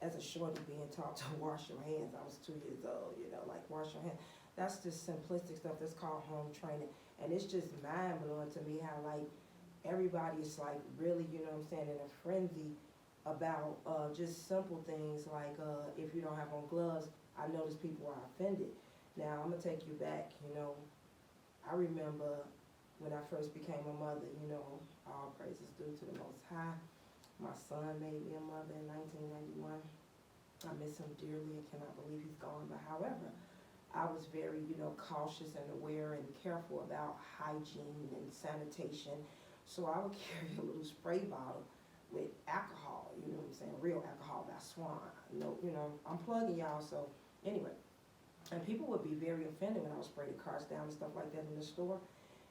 as a shorty being taught to wash your hands. I was 2 years old, you know, like wash your hands. That's just simplistic stuff. That's called home training. And it's just mind blowing to me how like everybody's like really, you know what I'm saying, in a frenzy about just simple things like if you don't have on gloves, I notice people are offended. Now I'm gonna take you back, you know, I remember when I first became a mother, you know, all praises due to the Most High. My son made me a mother in 1991. I miss him dearly and cannot believe he's gone. But however, I was very, you know, cautious and aware and careful about hygiene and sanitation. So I would carry a little spray bottle with alcohol, you know what I'm saying, real alcohol by Swan. No, you know, I'm plugging y'all, so anyway. And people would be very offended when I would spray the cars down and stuff like that in the store.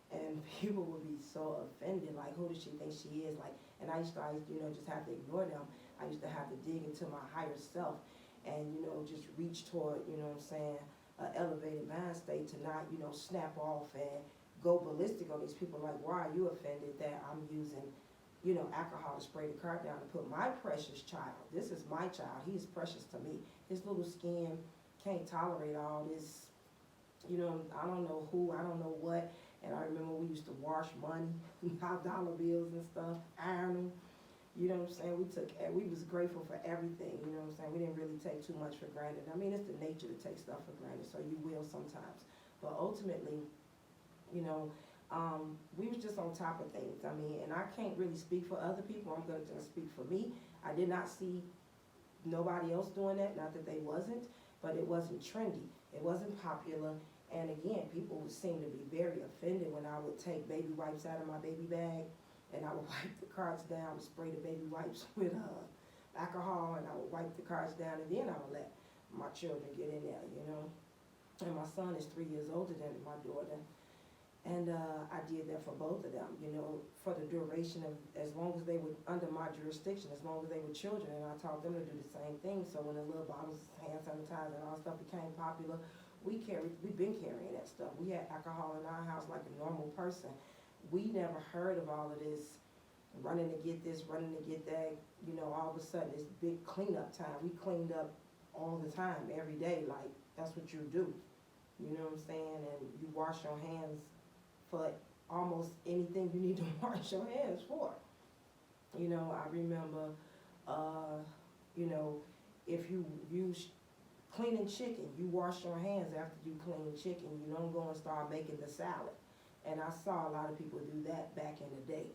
And people would be so offended, like, who does she think she is? Like, and I used to, you know, just have to ignore them. I used to have to dig into my higher self and, you know, just reach toward, you know what I'm saying, an elevated mind state to not, you know, snap off and go ballistic on these people. Like, why are you offended that I'm using, you know, alcohol to spray the car down and put my precious child, this is my child, he's precious to me. His little skin can't tolerate all this, you know, I don't know who, I don't know what. And I remember we used to wash money, dollar bills and stuff, iron them. You know what I'm saying? We was grateful for everything, you know what I'm saying? We didn't really take too much for granted. I mean, it's the nature to take stuff for granted, so you will sometimes. But ultimately, you know, we was just on top of things. I mean, and I can't really speak for other people. I'm gonna just speak for me. I did not see nobody else doing that, not that they wasn't, but it wasn't trendy. It wasn't popular. And again, people would seem to be very offended when I would take baby wipes out of my baby bag and I would wipe the carts down and spray the baby wipes with alcohol, and I would wipe the carts down, and then I would let my children get in there, you know. And my son is 3 years older than my daughter. And I did that for both of them, you know, for the duration of, as long as they were under my jurisdiction, as long as they were children, and I taught them to do the same thing. So when the little bottles of hand sanitizer and all stuff became popular, we've been carrying that stuff. We had alcohol in our house like a normal person. We never heard of all of this, running to get this, running to get that, you know, all of a sudden it's big cleanup time. We cleaned up all the time, every day, like that's what you do. You know what I'm saying? And you wash your hands for almost anything you need to wash your hands for. You know, I remember, you know, if you use cleaning chicken, you wash your hands after you clean chicken. You don't go and start making the salad. And I saw a lot of people do that back in the day.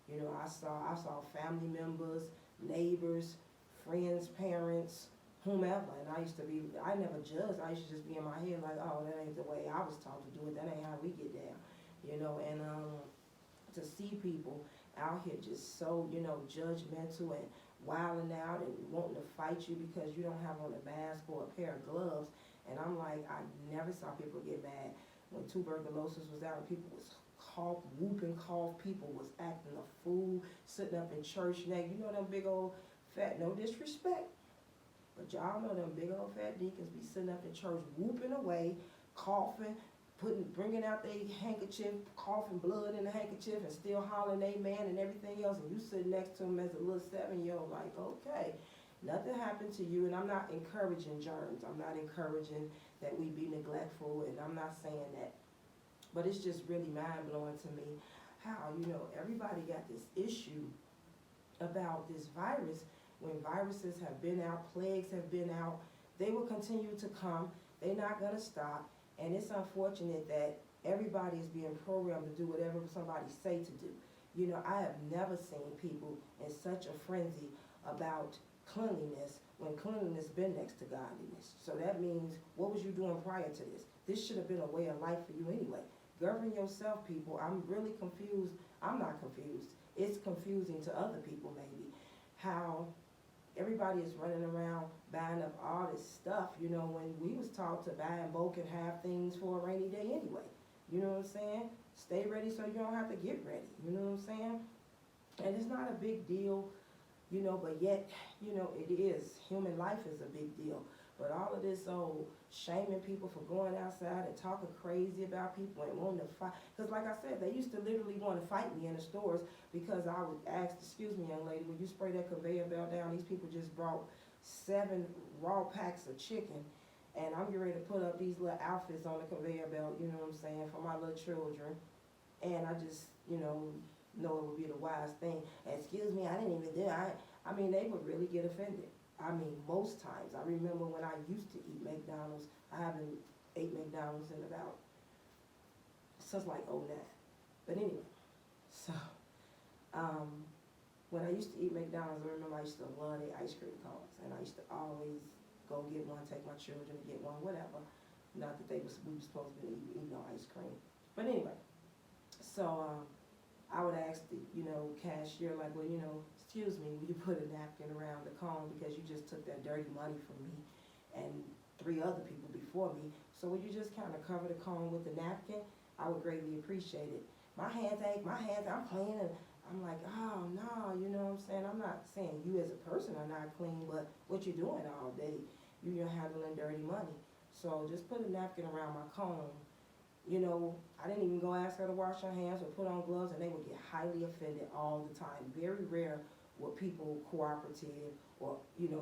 You know, I saw family members, neighbors, friends, parents, whomever. And I never judged. I used to just be in my head like, oh, that ain't the way I was taught to do it. That ain't how we get down. You know, and to see people out here just so, you know, judgmental and wilding out and wanting to fight you because you don't have on a mask or a pair of gloves. And I'm like, I never saw people get mad when tuberculosis was out and people was whooping cough, people was acting a fool, sitting up in church neck. You know them big old fat, no disrespect, but y'all know them big old fat deacons be sitting up in church whooping away, coughing, bringing out their handkerchief, coughing blood in the handkerchief, and still hollering amen and everything else, and you sitting next to them as a little 7-year-old like, okay, nothing happened to you. And I'm not encouraging germs. I'm not encouraging that we be neglectful, and I'm not saying that. But it's just really mind-blowing to me how, you know, everybody got this issue about this virus. When viruses have been out, plagues have been out, they will continue to come. They're not going to stop. And it's unfortunate that everybody is being programmed to do whatever somebody say to do. You know, I have never seen people in such a frenzy about cleanliness when cleanliness been next to godliness. So that means, what was you doing prior to this? This should have been a way of life for you anyway. Govern yourself, people. I'm really confused. I'm not confused. It's confusing to other people maybe, how everybody is running around buying up all this stuff, you know, when we was taught to buy in bulk and have things for a rainy day anyway. You know what I'm saying? Stay ready so you don't have to get ready. You know what I'm saying? And it's not a big deal, you know, but yet, you know, it is. Human life is a big deal. But all of this old shaming people for going outside and talking crazy about people and wanting to fight. Because like I said, they used to literally want to fight me in the stores because I would ask, excuse me, young lady, will you spray that conveyor belt down? These people just brought 7 raw packs of chicken, and I'm getting ready to put up these little outfits on the conveyor belt, you know what I'm saying, for my little children. And I just, know it would be the wise thing. Excuse me, I didn't even do it. I mean, they would really get offended. I mean, most times. I remember when I used to eat McDonald's. I haven't ate McDonald's in about, since like '09. But anyway, so, when I used to eat McDonald's, I remember I used to love the ice cream cones. And I used to always go get one, take my children to get one, whatever. Not that we were supposed to be eating no ice cream. But anyway, so I would ask the, cashier, like, well, excuse me, will you put a napkin around the cone because you just took that dirty money from me and 3 other people before me. So would you just kind of cover the cone with the napkin? I would greatly appreciate it. My hands ache, I'm clean, and I'm like, oh no, you know what I'm saying? I'm not saying you as a person are not clean, but what you doing all day? You're handling dirty money. So just put a napkin around my cone. I didn't even go ask her to wash her hands or put on gloves, and they would get highly offended all the time. Very rare were people cooperative or,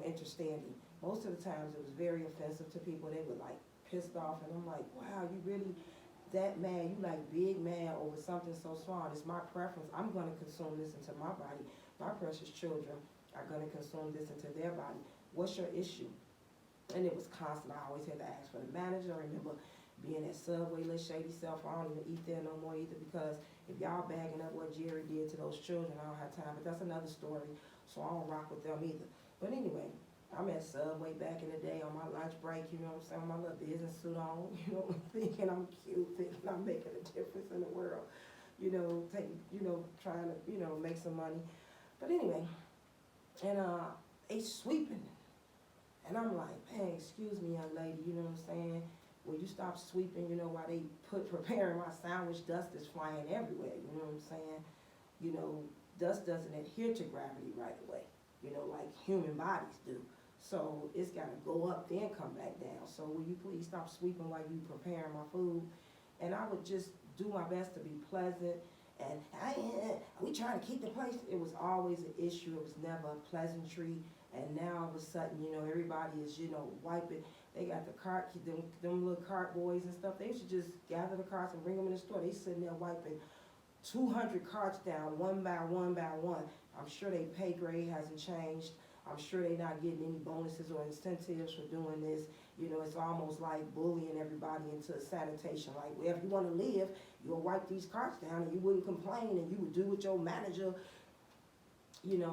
understanding. Most of the times it was very offensive to people. They were like pissed off, and I'm like, wow, you really that mad? You like big mad over something so small? It's my preference. I'm going to consume this into my body. My precious children are going to consume this into their body. What's your issue? And it was constant. I always had to ask for the manager. I remember being at Subway, little shady self. I don't even eat there no more either, because if y'all bagging up what Jerry did to those children, I don't have time. But that's another story, so I don't rock with them either. But anyway, I'm at Subway back in the day on my lunch break, you know what I'm saying, my little business suit on, thinking I'm cute, thinking I'm making a difference in the world, trying to, make some money. But anyway, and they sweeping. And I'm like, hey, excuse me, young lady, you know what I'm saying? Will you stop sweeping, while they preparing my sandwich, dust is flying everywhere, you know what I'm saying? Dust doesn't adhere to gravity right away, like human bodies do. So it's gotta go up, then come back down. So will you please stop sweeping while you preparing my food? And I would just do my best to be pleasant. And we trying to keep the place. It was always an issue. It was never a pleasantry. And now all of a sudden, everybody is, wiping. They got the cart, them little cart boys and stuff. They should just gather the carts and bring them in the store. They sitting there wiping 200 carts down one by one by one. I'm sure their pay grade hasn't changed. I'm sure they're not getting any bonuses or incentives for doing this. It's almost like bullying everybody into sanitation. Like, well, if you want to live, you'll wipe these carts down and you wouldn't complain and you would do what your manager,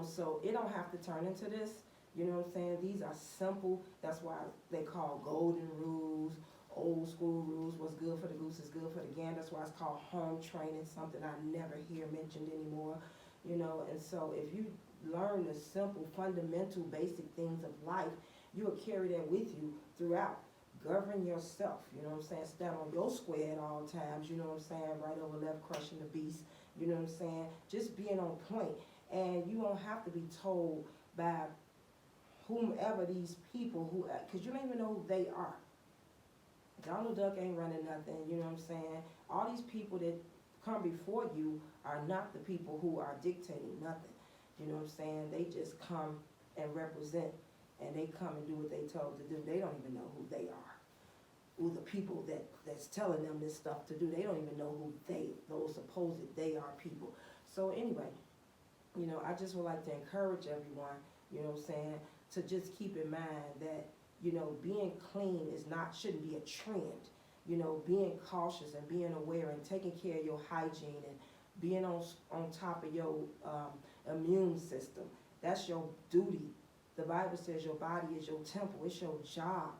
so it don't have to turn into this. You know what I'm saying? These are simple. That's why they call golden rules, old school rules. What's good for the goose is good for the gander. That's why it's called home training, something I never hear mentioned anymore. And so if you learn the simple, fundamental, basic things of life, you will carry that with you throughout. Govern yourself, you know what I'm saying? Stand on your square at all times, you know what I'm saying? Right over left, crushing the beast, you know what I'm saying? Just being on point. And you don't have to be told by whomever these people because you don't even know who they are. Donald Duck ain't running nothing, you know what I'm saying? All these people that come before you are not the people who are dictating nothing. You know what I'm saying? They just come and represent, and they come and do what they told to do. They don't even know who they are. Who the people that's telling them this stuff to do. They don't even know who those supposed they are people. So anyway, I just would like to encourage everyone, you know what I'm saying, to just keep in mind that, being clean shouldn't be a trend. Being cautious and being aware and taking care of your hygiene and being on top of your immune system. That's your duty. The Bible says your body is your temple. It's your job,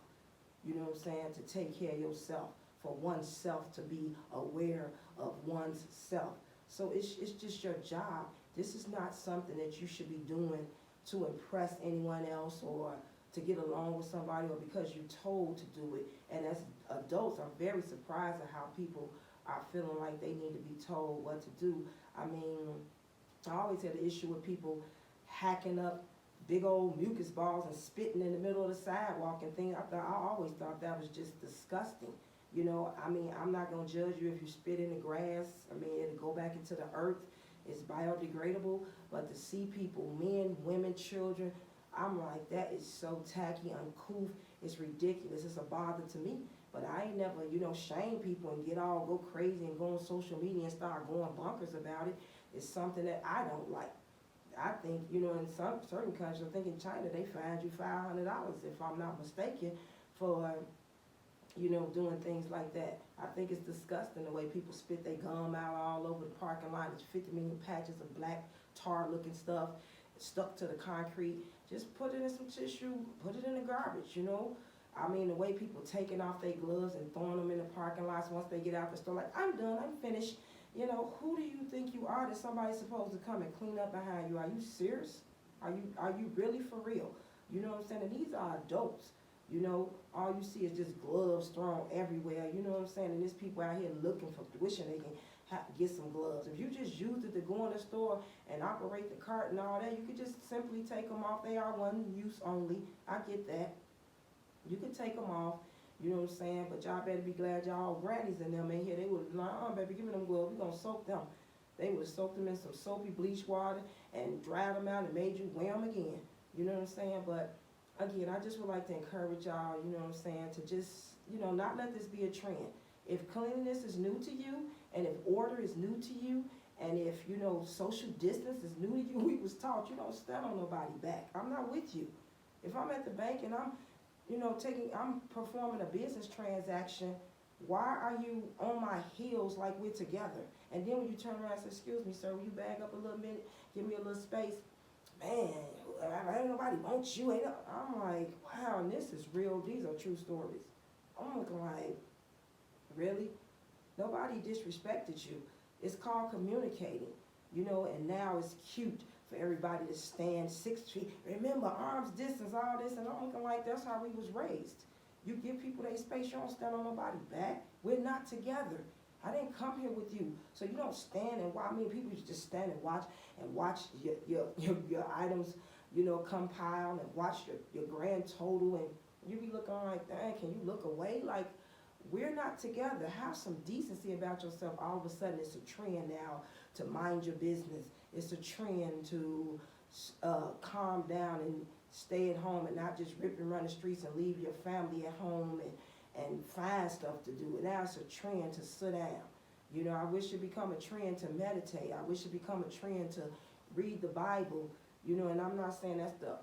you know what I'm saying, to take care of yourself, for oneself to be aware of one's self. So it's just your job. This is not something that you should be doing to impress anyone else or to get along with somebody or because you're told to do it. And as adults, I'm very surprised at how people are feeling like they need to be told what to do. I mean, I always had an issue with people hacking up big old mucus balls and spitting in the middle of the sidewalk and things. I always thought that was just disgusting. I mean, I'm not going to judge you if you spit in the grass. I mean, it'll go back into the earth. It's biodegradable. But to see people, men, women, children, I'm like, that is so tacky, uncouth, it's ridiculous, it's a bother to me. But I ain't never, shame people and go crazy and go on social media and start going bonkers about it. It's something that I don't like. I think, in some certain countries, I think in China, they find you $500, if I'm not mistaken, for, doing things like that. I think it's disgusting the way people spit their gum out all over the parking lot. There's 50 million patches of black tar-looking stuff stuck to the concrete. Just put it in some tissue, put it in the garbage. I mean, the way people taking off their gloves and throwing them in the parking lots once they get out the store, like, I'm done, I'm finished. Who do you think you are that somebody's supposed to come and clean up behind you? Are you serious? Are you really for real? You know what I'm saying? And these are adults. All you see is just gloves thrown everywhere. You know what I'm saying? And there's people out here looking for, wishing they can get some gloves. If you just used it to go in the store and operate the cart and all that, you could just simply take them off. They are one use only. I get that. You can take them off. You know what I'm saying? But y'all better be glad y'all grannies and them in here. They would have been like, baby, give me them gloves. We're going to soak them. They would have soaked them in some soapy bleach water and dried them out and made you wear them again. You know what I'm saying? But again, I just would like to encourage y'all, you know what I'm saying, to just, not let this be a trend. If cleanliness is new to you, and if order is new to you, and if, social distance is new to you, we was taught you don't stand on nobody's back. I'm not with you. If I'm at the bank and I'm performing a business transaction, why are you on my heels like we're together? And then when you turn around and say, excuse me, sir, will you bag up a little minute, give me a little space? Man, ain't nobody wants you. I'm like, wow, and this is real. These are true stories. I'm looking like, really? Nobody disrespected you. It's called communicating, and now it's cute for everybody to stand 6 feet. Remember, arms distance, all this, and I'm looking like that's how we was raised. You give people their space, you don't stand on nobody's back. We're not together. I didn't come here with you. So you don't stand and watch. I mean, people just stand and watch your items, compile and watch your grand total, and you be looking like, dang, can you look away? Like, we're not together. Have some decency about yourself. All of a sudden, it's a trend now to mind your business. It's a trend to calm down and stay at home and not just rip and run the streets and leave your family at home and find stuff to do. And now it's a trend to sit down. I wish it become a trend to meditate. I wish it become a trend to read the Bible. And I'm not saying that's the,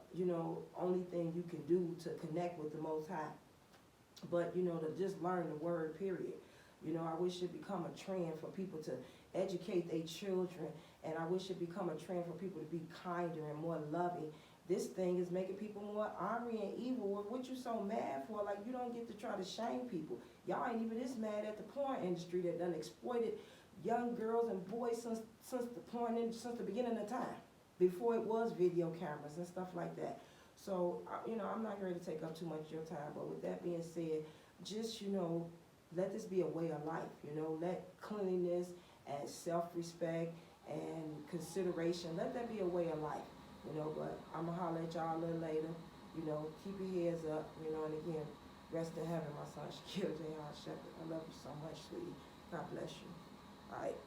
only thing you can do to connect with the Most High. But, to just learn the word, period. I wish it become a trend for people to educate their children. And I wish it become a trend for people to be kinder and more loving. This thing is making people more ornery and evil. What you so mad for? Like, you don't get to try to shame people. Y'all ain't even this mad at the porn industry that done exploited young girls and boys since the beginning of time, before it was video cameras and stuff like that. So, I'm not going to take up too much of your time, but with that being said, just, let this be a way of life, let cleanliness and self-respect and consideration, let that be a way of life, but I'm going to holler at y'all a little later, keep your heads up, and again, rest in heaven, my son, Shaquille J.R. Shepherd. I love you so much, sweetie. God bless you. All right.